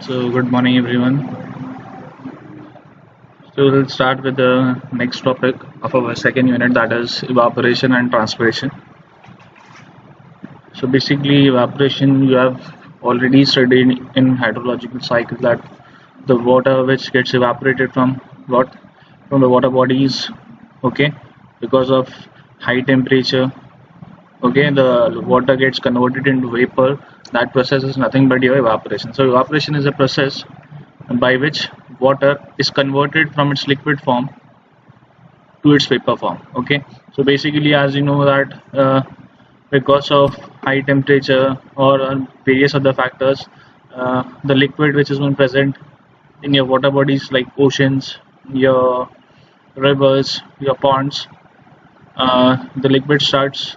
So, good morning, everyone. So, we'll start with the next topic of our second unit, that is evaporation and transpiration. So, basically, evaporation you have already studied in hydrological cycle that the water which gets evaporated from what from the water bodies, okay, because of high temperature, okay, the water gets converted into vapor. That process is nothing but your evaporation. So, evaporation is a process by which water is converted from its liquid form to its vapor form. Okay, so basically, as you know that because of high temperature or various other factors, the liquid which is been present in your water bodies like oceans, your rivers, your ponds, the liquid starts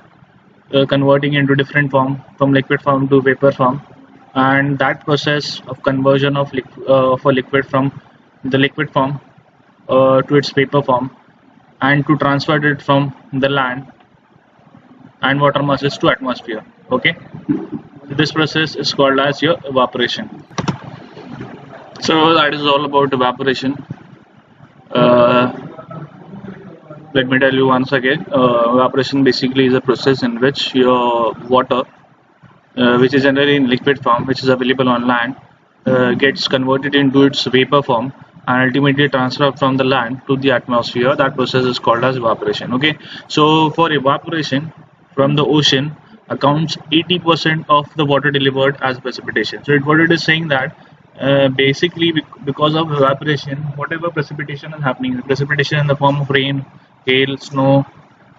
converting into different form from liquid form to vapor form, and that process of conversion of a liquid from the liquid form to its vapor form and to transfer it from the land and water masses to atmosphere. Okay, this process is called as your evaporation. So that is all about evaporation. uh, Let me tell you once again, evaporation basically is a process in which your water, which is generally in liquid form, which is available on land, gets converted into its vapor form and ultimately transferred from the land to the atmosphere. That process is called as evaporation. Okay, so for evaporation from the ocean accounts 80% of the water delivered as precipitation. So what it is saying that basically because of evaporation, whatever precipitation is happening, precipitation in the form of rain, hail, snow,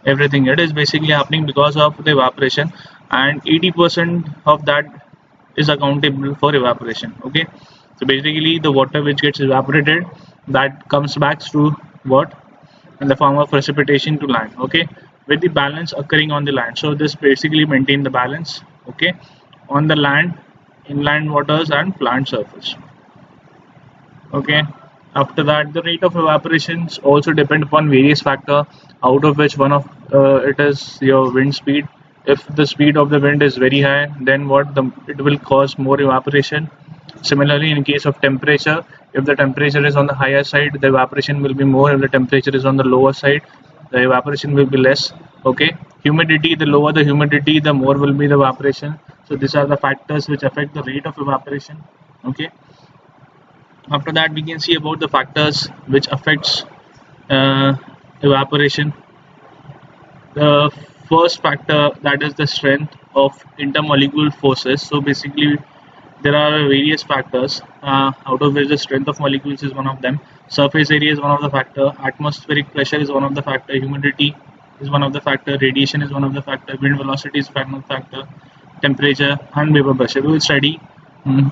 everything, it is basically happening because of the evaporation, and 80% of that is accountable for evaporation. Okay, so basically the water which gets evaporated, that comes back through what, in the form of precipitation to land. Okay, with the balance occurring on the land. So this basically maintain the balance, okay, on the land, inland waters and plant surface. Okay, after that the rate of evaporations also depend upon various factor, out of which one of it is your wind speed. If the speed of the wind is very high, then what, the it will cause more evaporation. Similarly, in case of temperature, if the temperature is on the higher side, the evaporation will be more. If the temperature is on the lower side, the evaporation will be less. Okay, humidity, the lower the humidity, the more will be the evaporation. So these are the factors which affect the rate of evaporation. Okay, after that we can see about the factors which affects uh, evaporation. The first factor, that is the strength of intermolecular forces. So basically there are various factors, out of which the strength of molecules is one of them, surface area is one of the factor, atmospheric pressure is one of the factor, humidity is one of the factor, radiation is one of the factor, wind velocity is one of the factor, temperature and vapor pressure. We will study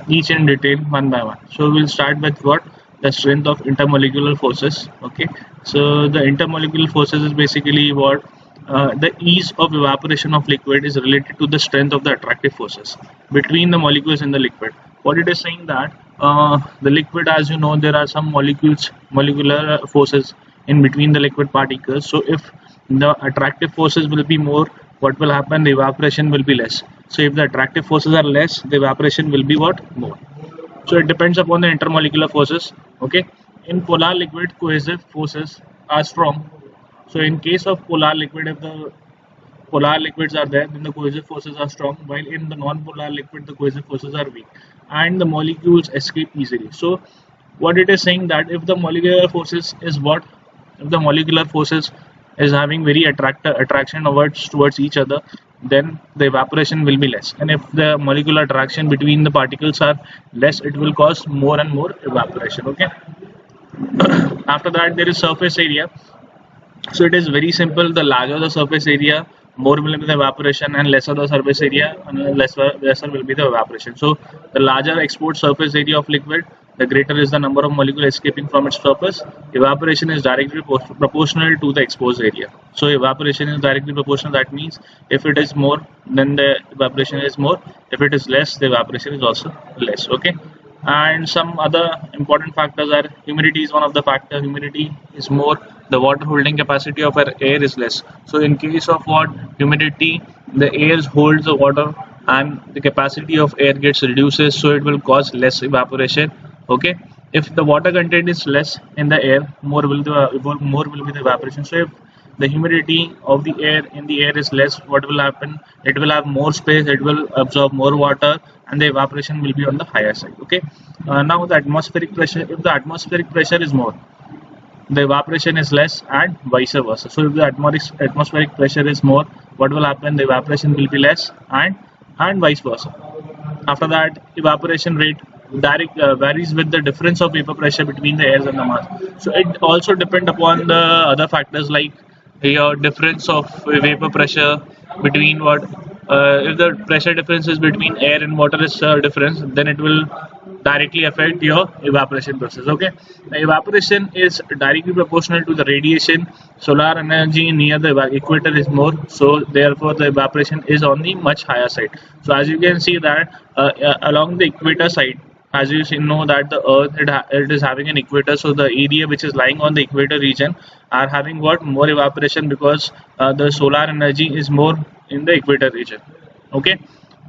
each in detail one by one. So we'll start with what, the strength of intermolecular forces. Okay, so the intermolecular forces is basically what, the ease of evaporation of liquid is related to the strength of the attractive forces between the molecules in the liquid. What it is saying that the liquid, as you know, there are some molecular forces in between the liquid particles. So if the attractive forces will be more, what will happen, the evaporation will be less. So if the attractive forces are less, the evaporation will be what, more. So it depends upon the intermolecular forces. Okay, in polar liquid, cohesive forces are strong. So in case of polar liquid, if the polar liquids are there, then the cohesive forces are strong, while in the non-polar liquid the cohesive forces are weak and the molecules escape easily. So what it is saying that if the molecular forces is what, if the molecular forces is having very attraction towards each other, then the evaporation will be less, and if the molecular attraction between the particles are less, it will cause more and more evaporation. Okay, after that there is surface area. So it is very simple. The larger the surface area, more will be the evaporation, and lesser the surface area, and lesser will be the evaporation. So the larger export surface area of liquid, the greater is the number of molecules escaping from its surface. Evaporation is directly proportional to the exposed area. So evaporation is directly proportional. That means if it is more, then the evaporation is more. If it is less, the evaporation is also less. Okay, and some other important factors are, humidity is one of the factor. Humidity is more, the water holding capacity of our air is less. So in case of what, humidity, the air holds the water and the capacity of air gets reduces, so it will cause less evaporation. Okay, if the water content is less in the air, more will be the evaporation. So if the humidity of the air in the air is less, what will happen? It will have more space, it will absorb more water, and the evaporation will be on the higher side. Okay, now the atmospheric pressure, if the atmospheric pressure is more, the evaporation is less, and vice versa. So if the atmospheric pressure is more, what will happen? The evaporation will be less, and vice versa. After that, evaporation rate varies with the difference of vapor pressure between the airs and the mass. So it also depend upon the other factors like your difference of vapor pressure between what if the pressure difference is between air and water is difference, then it will directly affect your evaporation process. Okay, the evaporation is directly proportional to the radiation. Solar energy near the equator is more, so therefore the evaporation is on the much higher side. So as you can see that along the equator side, as you know that the earth it is having an equator, so the area which is lying on the equator region are having what more evaporation, because the solar energy is more in the equator region. Okay,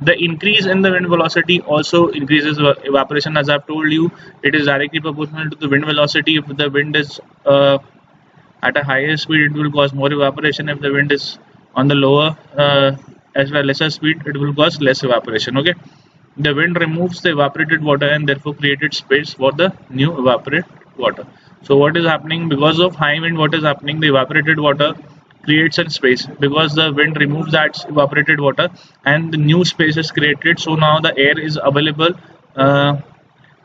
the increase in the wind velocity also increases evaporation. As I've told you, it is directly proportional to the wind velocity. If the wind is at a higher speed, it will cause more evaporation. If the wind is on the lower as well lesser speed, it will cause less evaporation. Okay, the wind removes the evaporated water and therefore created space for the new evaporated water. So what is happening because of high wind? What is happening? The evaporated water creates a space because the wind removes that evaporated water and the new space is created. So now the air is available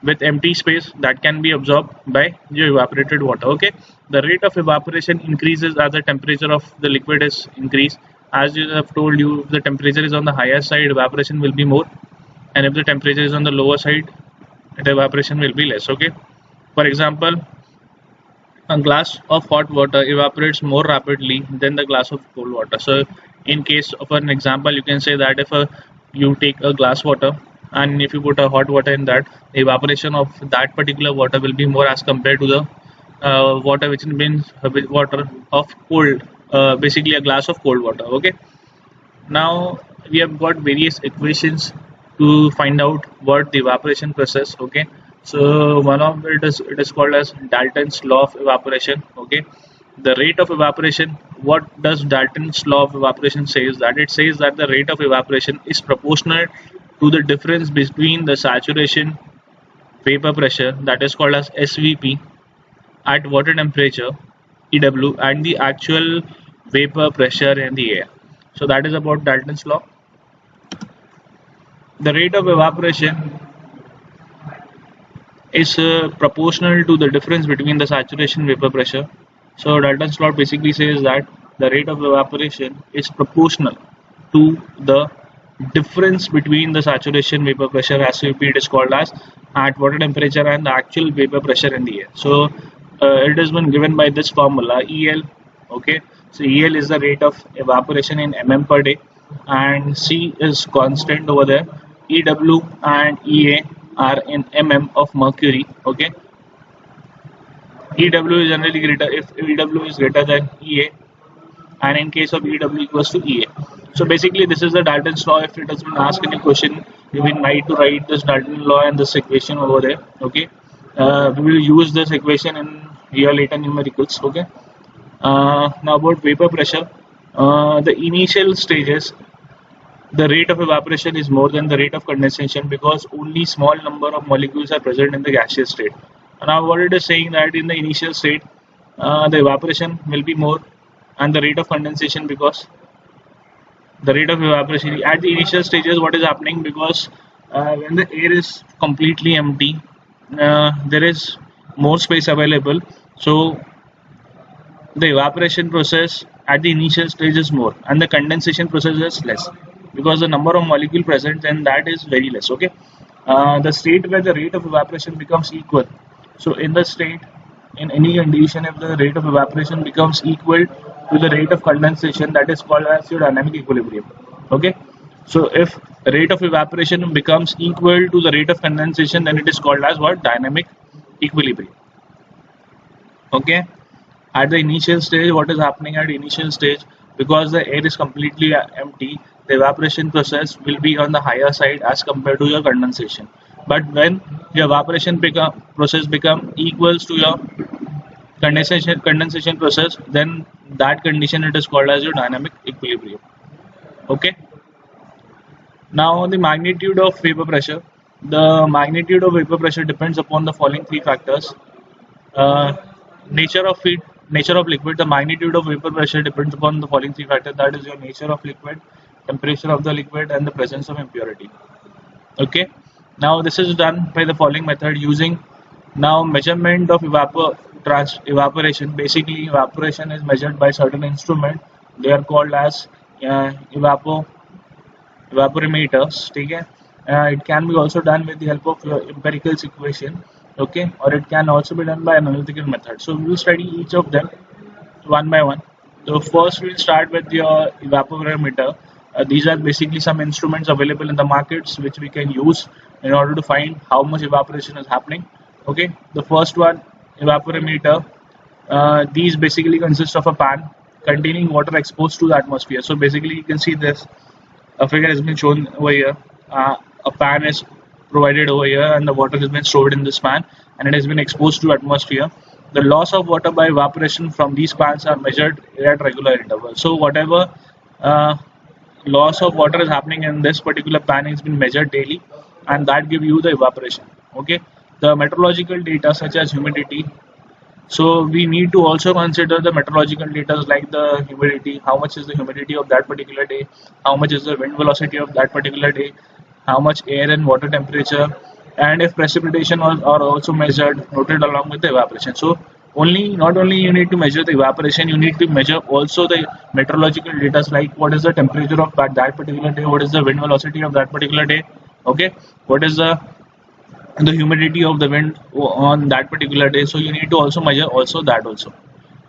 with empty space that can be absorbed by the evaporated water. Okay, the rate of evaporation increases as the temperature of the liquid is increased. As you have told you, if the temperature is on the higher side, evaporation will be more, and if the temperature is on the lower side, the evaporation will be less. Okay, for example, a glass of hot water evaporates more rapidly than the glass of cold water. So in case of an example, you can say that if you take a glass water and if you put a hot water in that, the evaporation of that particular water will be more as compared to the water which means water of cold, basically a glass of cold water. Okay, now we have got various equations to find out what the evaporation process. Okay, so one of it is called as Dalton's law of evaporation. Okay, the rate of evaporation, what does Dalton's law of evaporation says? That it says that the rate of evaporation is proportional to the difference between the saturation vapor pressure, that is called as SVP, at water temperature EW, and the actual vapor pressure in the air. So that is about Dalton's law. The rate of evaporation is proportional to the difference between the saturation vapor pressure. So Dalton's law basically says that the rate of evaporation is proportional to the difference between the saturation vapor pressure, SVP it is called as, at water temperature and the actual vapor pressure in the air. So it has been given by this formula EL. Okay, so EL is the rate of evaporation in mm per day, and C is constant over there. EW and EA are in mm of mercury. Okay, EW is generally greater if EW is greater than EA, and in case of EW equals to EA. So basically this is the Dalton's law. If it has been asked any question, you will need to write this Dalton law and this equation over there. Okay, we will use this equation in your later numericals. Okay, now about vapor pressure, the initial stages, the rate of evaporation is more than the rate of condensation because only small number of molecules are present in the gaseous state. Now what it is saying that in the initial state, the evaporation will be more and the rate of condensation, because the rate of evaporation at the initial stages, what is happening, because when the air is completely empty, there is more space available, so the evaporation process at the initial stage is more and the condensation process is less because the number of molecule present then that is very less. Okay, the state where the rate of evaporation becomes equal, so in the state, in any condition, if the rate of evaporation becomes equal to the rate of condensation, that is called as your dynamic equilibrium. Okay, so if rate of evaporation becomes equal to the rate of condensation, then it is called as what? Dynamic equilibrium. Okay, at the initial stage, what is happening at initial stage, because the air is completely empty, the evaporation process will be on the higher side as compared to your condensation. But when your evaporation process become equals to your condensation process, then that condition it is called as your dynamic equilibrium. Okay. Now the magnitude of vapor pressure. The magnitude of vapor pressure depends upon the following three factors. Uh, nature of feed, nature of liquid. The magnitude of vapor pressure depends upon the following three factors. That is your nature of liquid, temperature of the liquid, and the presence of impurity. Okay. Now this is done by the following method using now measurement of evaporation. Basically, evaporation is measured by certain instrument. They are called as evaporimeters. Okay. It can be also done with the help of empirical equation. Okay, or it can also be done by analytical method. So we will study each of them one by one. So first we'll start with your evaporimeter. These are basically some instruments available in the markets which we can use in order to find how much evaporation is happening. Okay, the first one, evaporimeter. These basically consist of a pan containing water exposed to the atmosphere. So basically you can see this, a figure has been shown over here. A pan is provided over here and the water has been stored in this pan and it has been exposed to atmosphere. The loss of water by evaporation from these pans are measured at regular intervals. So whatever loss of water is happening in this particular pan has been measured daily, and that give you the evaporation. Okay, the meteorological data such as humidity. So we need to also consider the meteorological data like the humidity, how much is the humidity of that particular day, how much is the wind velocity of that particular day, how much air and water temperature, and if precipitation are also measured, noted along with the evaporation. So not only you need to measure the evaporation, you need to measure also the meteorological data like what is the temperature of that particular day, what is the wind velocity of that particular day, okay, what is the humidity of the wind on that particular day. So you need to also measure also that also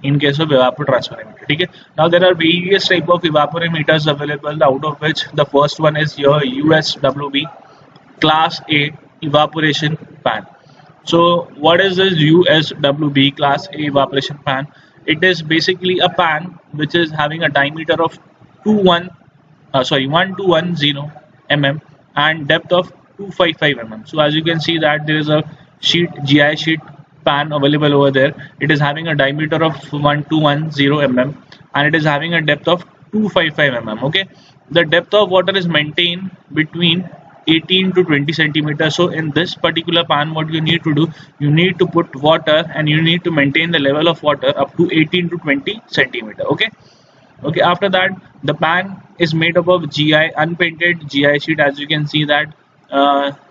in case of evapotranspirometer. Okay. Now there are various type of evaporimeters available, out of which the first one is your USWB Class A evaporation pan. So what is this USWB Class A evaporation pan? It is basically a pan which is having a diameter of 1210 mm and depth of 255 mm. So as you can see that there is a GI sheet pan available over there. It is having a diameter of 1210 mm and it is having a depth of 255 mm. Okay, the depth of water is maintained between 18 to 20 centimeters. So in this particular pan, what you need to do, you need to put water and you need to maintain the level of water up to 18 to 20 centimeter. Okay. Okay, after that the pan is made up of unpainted GI sheet. As you can see that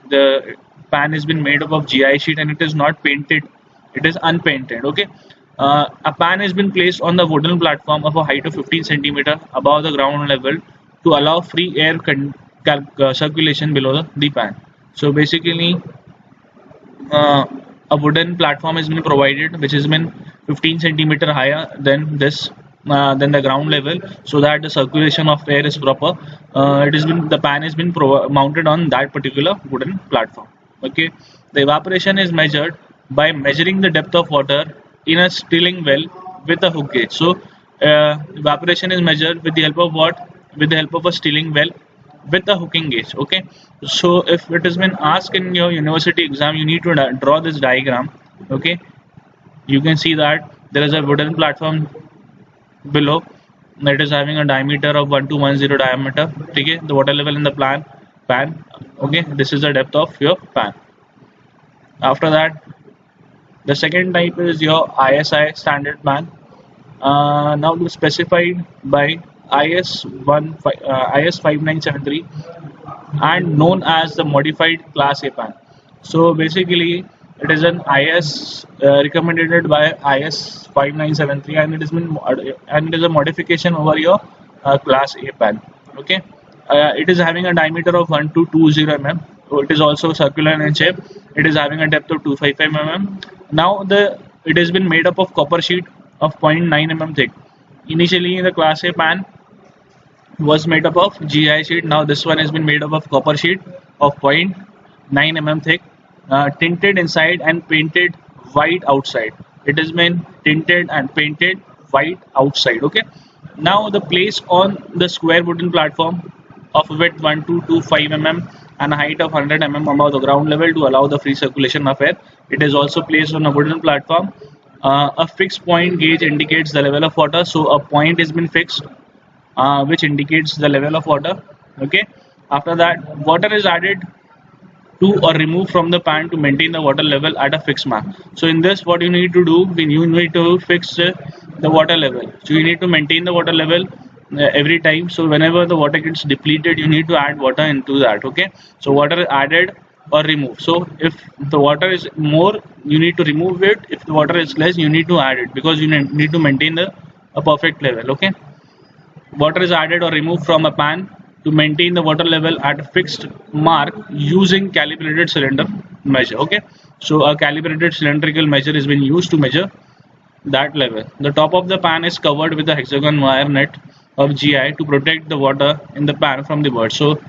the pan has been made up of GI sheet and it is not painted, it is unpainted. Okay, a pan has been placed on the wooden platform of a height of 15 centimeter above the ground level to allow free air circulation below the pan. So basically a wooden platform has been provided which has been 15 centimeter higher than than the ground level, so that the circulation of air is proper. The pan has been mounted on that particular wooden platform. Okay, the evaporation is measured by measuring the depth of water in a stilling well with a hook gauge. So evaporation is measured with the help of what? With the help of a stilling well with a hooking gauge. Okay, so if it has been asked in your university exam, you need to draw this diagram. Okay, you can see that there is a wooden platform below that is having a diameter of 1210 diameter. Okay, the water level in the pan. Okay, this is the depth of your pan. After that, the second type is your ISI standard pan. Now specified by IS 5973 and known as the modified Class A pan. So basically it is an IS recommended by IS 5973 and it is a modification over your Class A pan. Okay, it is having a diameter of 1220 mm. So it is also circular in shape. It is having a depth of 255 mm. Now it has been made up of copper sheet of 0.9 mm thick. Initially the Class A pan was made up of GI sheet. Now this one has been made up of copper sheet of 0.9 mm thick, tinted inside and painted white outside. It has been tinted and painted white outside. Okay. Now the place on the square wooden platform of width 1225 mm and a height of 100 mm above the ground level to allow the free circulation of air. It is also placed on a wooden platform. A fixed point gauge indicates the level of water, so a point has been fixed which indicates the level of water. Okay, after that, water is added to or removed from the pan to maintain the water level at a fixed mark. So in this, what you need to do, you need to fix the water level. So you need to maintain the water level every time. So whenever the water gets depleted, you need to add water into that. Okay, so water is added or removed. So if the water is more, you need to remove it. If the water is less, you need to add it, because you need to maintain a perfect level. Okay, water is added or removed from a pan to maintain the water level at a fixed mark using calibrated cylinder measure. Okay, so a calibrated cylindrical measure has been used to measure that level. The top of the pan is covered with a hexagon wire net of GI to protect the water in the pan from the birds. So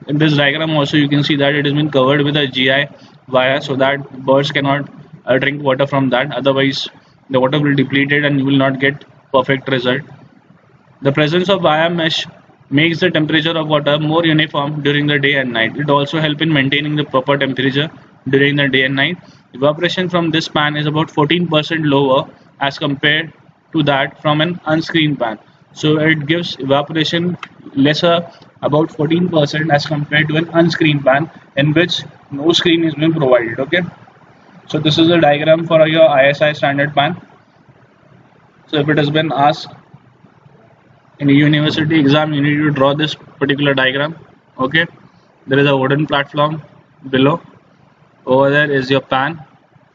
in this diagram also you can see that it has been covered with a GI wire so that birds cannot drink water from that, otherwise the water will deplete it and you will not get perfect result. The presence of wire mesh makes the temperature of water more uniform during the day and night. It also helps in maintaining the proper temperature during the day and night. Evaporation from this pan is about 14% lower as compared to that from an unscreened pan. So it gives evaporation lesser, about 14% as compared to an unscreened pan in which no screen is being provided. Okay, so this is a diagram for your ISI standard pan. So if it has been asked in a university exam, you need to draw this particular diagram. Okay, there is a wooden platform below. Over there is your pan.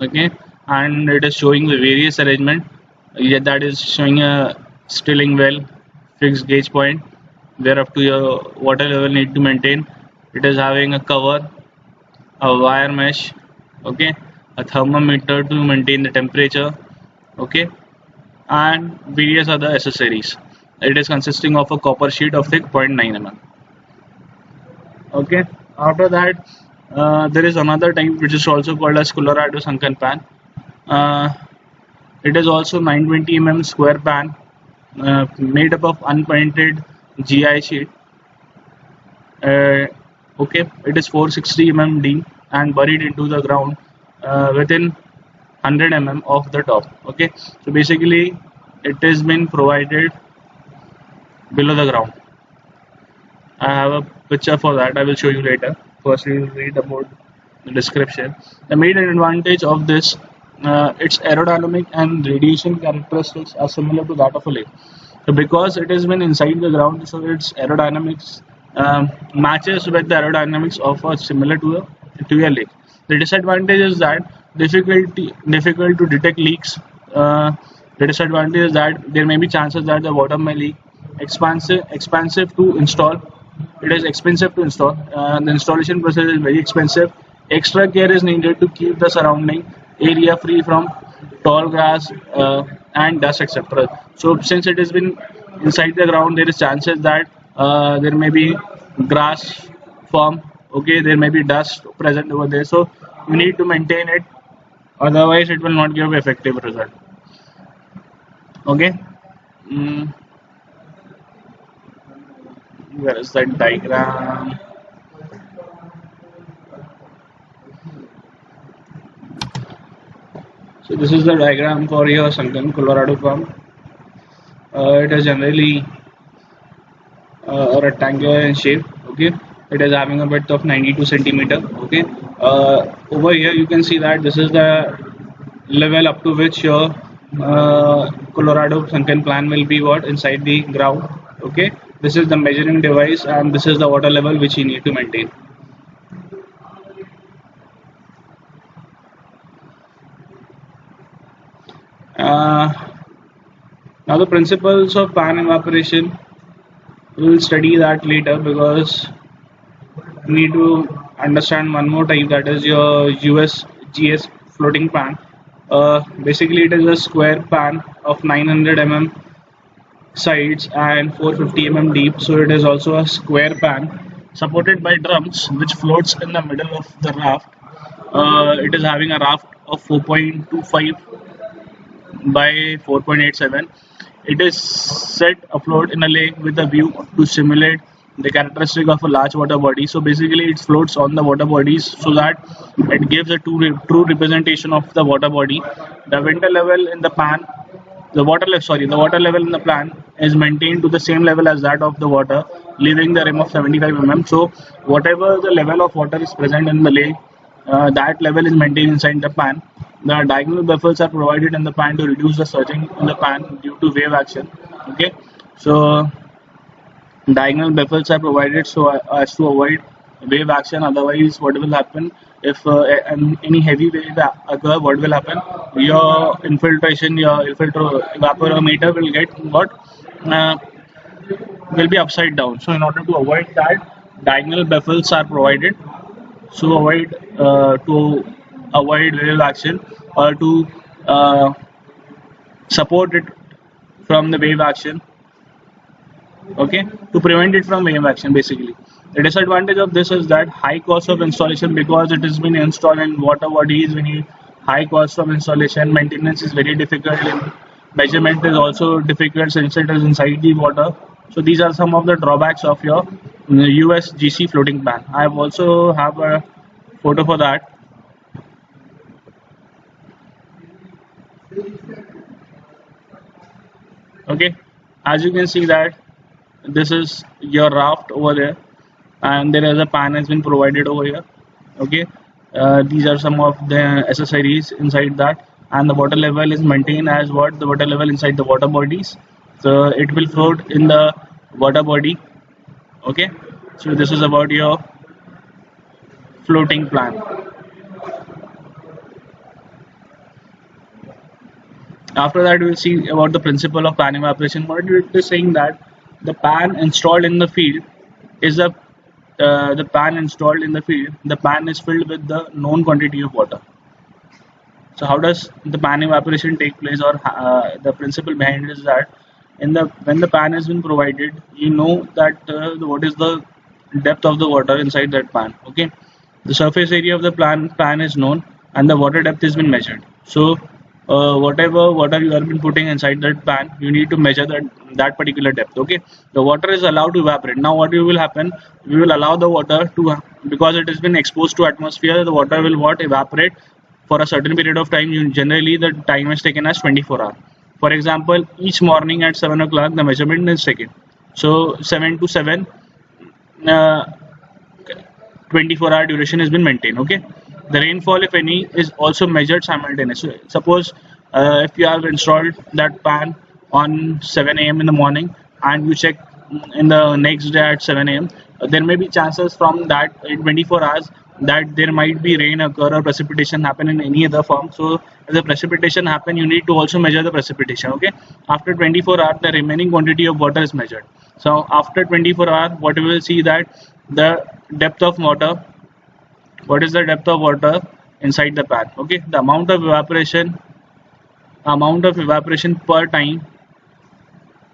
Okay, and it is showing the various arrangement. Yet that is showing a stilling well, fixed gauge point where up to your water level need to maintain. It is having a cover, a wire mesh, okay, a thermometer to maintain the temperature, okay, and various other accessories. It is consisting of a copper sheet of thick 0.9 mm. Okay, after that there is another type which is also called as Colorado sunken pan. It is also 920 mm square pan made up of unpainted GI sheet. Okay, it is 460 mm deep and buried into the ground within 100 mm of the top. Okay, so basically it has been provided below the ground. I have a picture for that, I will show you later. First we will read about the description. The main advantage of this, its aerodynamic and radiation characteristics are similar to that of a lake. So because it has been inside the ground, so its aerodynamics matches with the aerodynamics of a similar to a lake. The disadvantage is that difficult to detect leaks. The disadvantage is that there may be chances that the water may leak. Expensive to install. It is expensive to install. The installation process is very expensive. Extra care is needed to keep the surrounding area free from tall grass and dust, etc. So since it has been inside the ground, there is chances that there may be grass form. Okay, there may be dust present over there. So you need to maintain it. Otherwise, it will not give effective result. Okay. Where is that diagram? So this is the diagram for your sunken Colorado pan. It is generally a rectangular in shape. Okay, it is having a width of 92 centimeter. Okay, over here you can see that this is the level up to which your Colorado sunken pan will be inside the ground. Okay, this is the measuring device and this is the water level which you need to maintain. Now the principles of pan evaporation, we will study that later because we need to understand one more type, that is your USGS floating pan. Basically it is a square pan of 900 mm sides and 450 mm deep, so it is also a square pan supported by drums which floats in the middle of the raft. It is having a raft of 4.25 by 4.87. It is set afloat in a lake with a view to simulate the characteristic of a large water body. So basically it floats on the water bodies so that it gives a true representation of the water body. The winter level in the pan, the water level in the pan is maintained to the same level as that of the water, leaving the rim of 75 mm. So whatever the level of water is present in the lake, that level is maintained inside the pan. The diagonal baffles are provided in the pan to reduce the surging in the pan due to wave action. Okay, so diagonal baffles are provided so as to avoid wave action. Otherwise, what will happen if any heavy wave occur? What will happen? Your infiltration, your evaporometer will get what uh, will be upside down. So in order to avoid that, diagonal baffles are provided so to avoid wave action or to uh, support it from the wave action. Okay, to prevent it from wave action basically. The disadvantage of this is that high cost of installation, because it has been installed in water bodies. We need high cost of installation. Maintenance is very difficult, and measurement is also difficult since it is inside the water. So these are some of the drawbacks of your USGC floating pan. I have also have a photo for that. Okay, as you can see that this is your raft over there, and there is a pan has been provided over here. Okay, these are some of the accessories inside that, and the water level is maintained as what the water level inside the water bodies. So it will float in the water body. Okay, so this is about your floating plan. After that, we'll see about the principle of pan evaporation. What it is saying that the pan installed in the field is the pan installed in the field. The pan is filled with the known quantity of water. So how does the pan evaporation take place, or the principle behind it is that when the pan has been provided, you know that what is the depth of the water inside that pan. Okay, the surface area of the pan is known, and the water depth has been measured. So whatever water you have been putting inside that pan, you need to measure that particular depth. Okay, the water is allowed to evaporate. Now what will happen, we will allow the water to, because it has been exposed to atmosphere, the water will what evaporate for a certain period of time. Generally the time is taken as 24 hours. For example, each morning at 7 o'clock the measurement is taken, so 7 to 7 uh, 24-hour duration has been maintained. Okay, the rainfall, if any, is also measured simultaneously. Suppose if you have installed that pan on 7 a.m. in the morning, and you check in the next day at 7 a.m., there may be chances from that in 24 hours that there might be rain occur or precipitation happen in any other form. So if the precipitation happen, you need to also measure the precipitation. Okay, after 24 hours the remaining quantity of water is measured. So after 24 hours, what we will see that the depth of water, what is the depth of water inside the pan. Okay, the amount of evaporation per time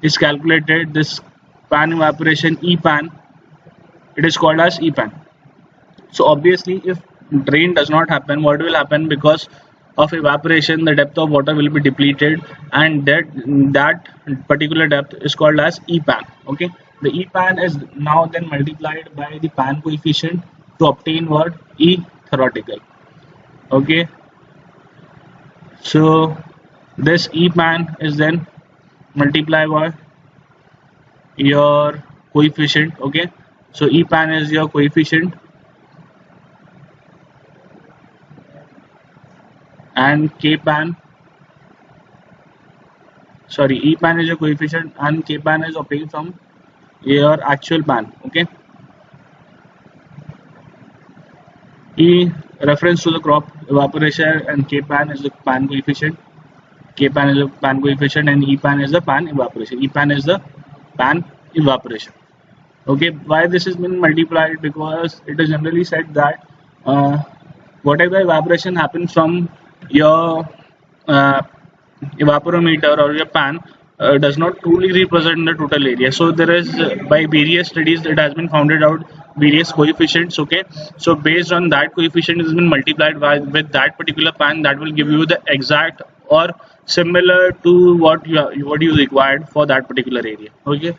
is calculated. This pan evaporation, EPAN, it is called as EPAN. So obviously if rain does not happen, what will happen? Because of evaporation, the depth of water will be depleted, and that particular depth is called as EPAN. Okay, the EPAN is now then multiplied by the pan coefficient to obtain what? E theoretical. Okay, so this EPAN is then multiplied by your coefficient. Okay, so EPAN is your coefficient, and EPAN is your coefficient, and Kpan is obtained from your actual pan. Okay, E reference to the crop evaporation, and Kpan is the pan coefficient. Kpan is the pan coefficient, and EPAN is the pan evaporation. EPAN is the pan evaporation. Okay, why this has been multiplied? Because it is generally said that whatever evaporation happens from your evaporometer or your pan does not truly represent the total area. So there is by various studies it has been founded out various coefficients. Okay, so based on that coefficient has been multiplied with that particular pan, that will give you the exact or similar to what you required for that particular area. Okay,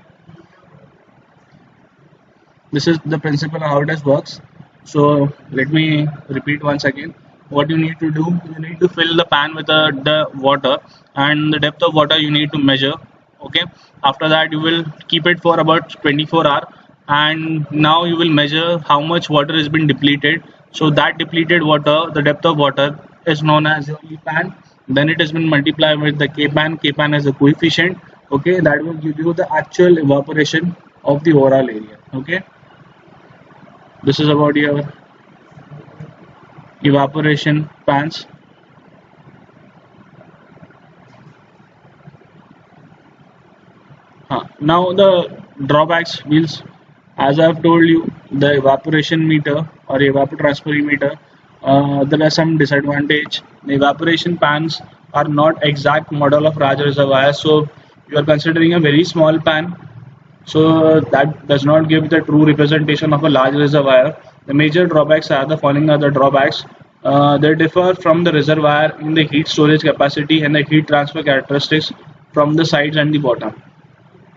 This is the principle of how it works. So let me repeat once again. What you need to do, you need to fill the pan with the water, and the depth of water you need to measure. Okay, after that you will keep it for about 24 hours, and now you will measure how much water has been depleted. So that depleted water, the depth of water, is known as your E pan. Then it has been multiplied with the K pan. K pan is a coefficient. Okay, that will give you the actual evaporation of the overall area. Okay, this is about your evaporation pans. Now the drawbacks means, as I have told you, the evaporation meter or evapotranspirometer, there are some disadvantage. The evaporation pans are not exact model of Raj reservoir, so you are considering a very small pan, so that does not give the true representation of a large reservoir. The major drawbacks are the following are the drawbacks. They differ from the reservoir in the heat storage capacity and the heat transfer characteristics from the sides and the bottom.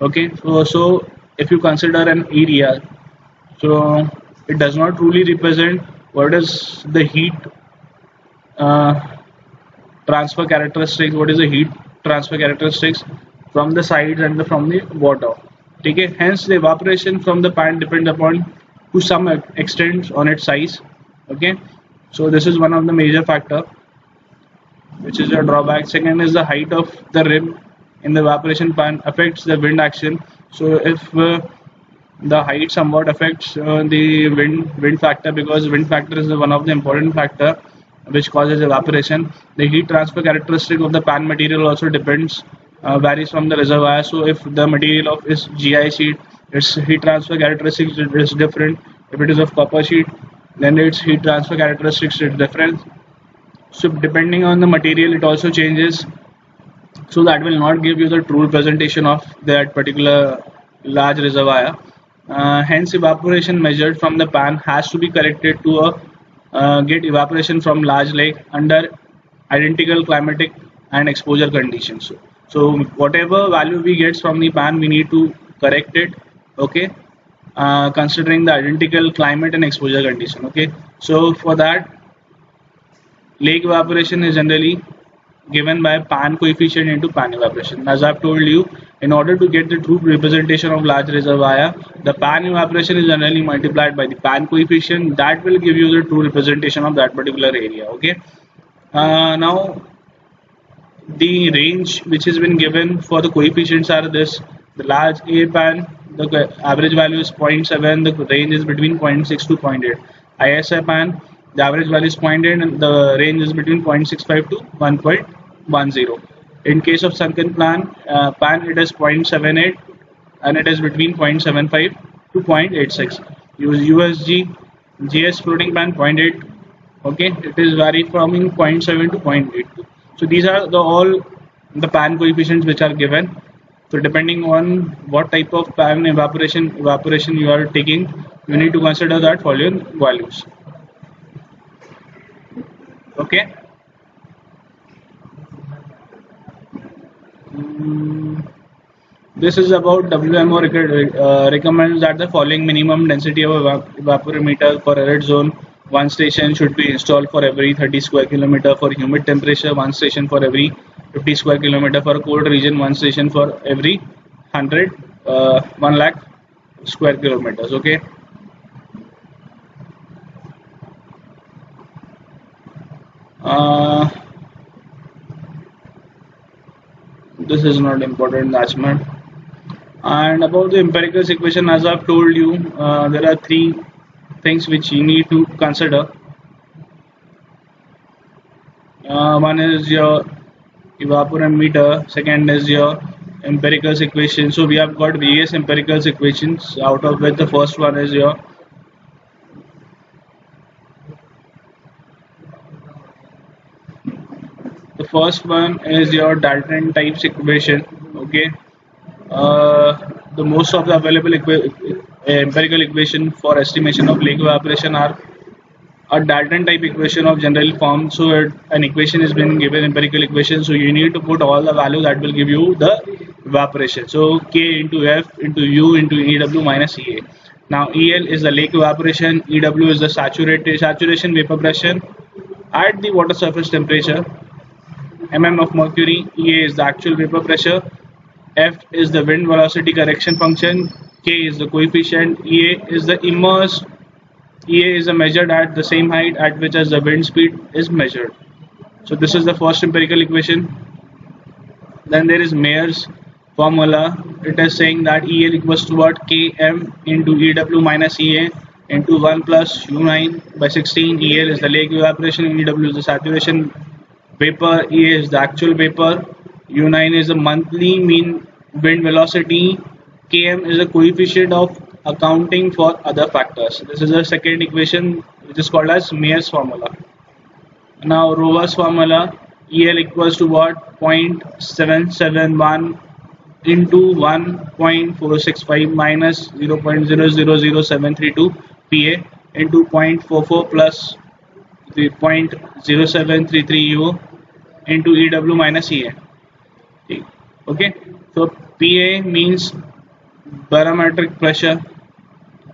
Okay, so if you consider an area, so it does not truly represent what is the heat uh, transfer characteristics, what is the heat transfer characteristics from the sides and from the water. Okay, hence the evaporation from the pan depends upon to some extent on its size. Okay, so this is one of the major factor which is a drawback. Second is the height of the rim in the evaporation pan affects the wind action. So if the height somewhat affects the wind factor, because wind factor is one of the important factor which causes evaporation. The heat transfer characteristic of the pan material also depends varies from the reservoir. So if the material of is GI sheet, its heat transfer characteristics is different. If it is of copper sheet, then its heat transfer characteristics is different. So depending on the material, it also changes. So that will not give you the true representation of that particular large reservoir. Hence, evaporation measured from the pan has to be corrected to get evaporation from large lake under identical climatic and exposure conditions. So whatever value we get from the pan, we need to correct it. Okay, considering the identical climate and exposure condition. Okay, so for that, lake evaporation is generally given by pan coefficient into pan evaporation. As I've told you, in order to get the true representation of large reservoir, the pan evaporation is generally multiplied by the pan coefficient. That will give you the true representation of that particular area. Okay. Now the range which has been given for the coefficients are this: the large A pan, the average value is 0.7, the range is between 0.6 to 0.8. ISI pan, the average value is 0.8 and the range is between 0.65 to 1.10. In case of sunken pan, it is 0.78 and it is between 0.75 to 0.86. Use USG GS floating pan 0.8. Okay, it is vary from 0.7 to 0.82. So these are all the pan coefficients which are given. So depending on what type of pan evaporation you are taking, you need to consider that following values. Okay. This is about WMO recommends that the following minimum density of evaporimeter for arid zone. One station should be installed for every 30 square kilometer. For humid temperature, one station for every 50 square kilometer. For cold region, one station for every 1 lakh square kilometers. Okay. This is not important, that's much. And about the empirical equation, as I've told you, there are three things which you need to consider. One is your evaporimeter, second is your empirical equation. So we have got various empirical equations, out of which the first one is your Dalton types equation. Okay, the most of the available empirical equation for estimation of lake evaporation are a Dalton type equation of general form. So an equation is been given, empirical equation, so you need to put all the value that will give you the evaporation. So K into F into U into EW minus EA. Now EL is the lake evaporation, EW is the saturation vapor pressure at the water surface temperature, mm of mercury, EA is the actual vapor pressure, F is the wind velocity correction function, K is the coefficient, EA is the immersed, EA is measured at the same height at which as the wind speed is measured. So this is the first empirical equation. Then there is Mayer's formula. It is saying that EL equals to what? Km into EW minus EA into 1 plus U9 by 16. EL is the lake evaporation, EW is the saturation vapor, EA is the actual vapor, U9 is the monthly mean wind velocity, Km is the coefficient of accounting for other factors. This is the second equation which is called as Mayer's formula. Now Rover's formula, EL equals to what? 0.771 into 1.465 minus 0.000732 PA into 0.44 plus the 0.0733 U into EW minus EA. Okay, so PA means barometric pressure,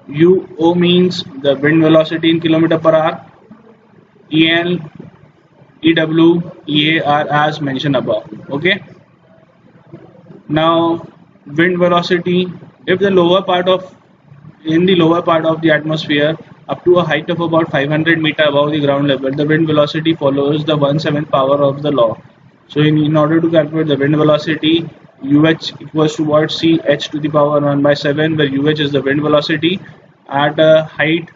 UO means the wind velocity in kilometer per hour, EL, EW, EA are as mentioned above. Okay. Now wind velocity, if the lower part of the atmosphere up to a height of about 500 meter above the ground level, the wind velocity follows the 1/7 power of the law. So in order to calculate the wind velocity, UH equals to what? CH to the power 1 by 7, where UH is the wind velocity at a height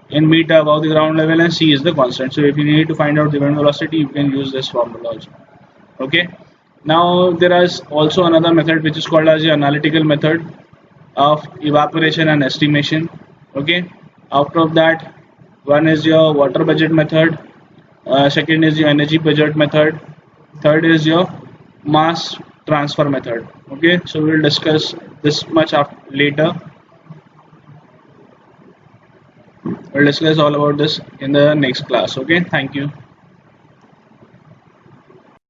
in meter above the ground level and C is the constant. So if you need to find out the wind velocity, you can use this formula also. Okay. Now there is also another method which is called as the analytical method of evaporation and estimation. Okay. Out of that, one is your water budget method, second is your energy budget method, third is your mass transfer method. Okay. So we'll discuss this much later. We'll discuss all about this in the next class. Okay. Thank you.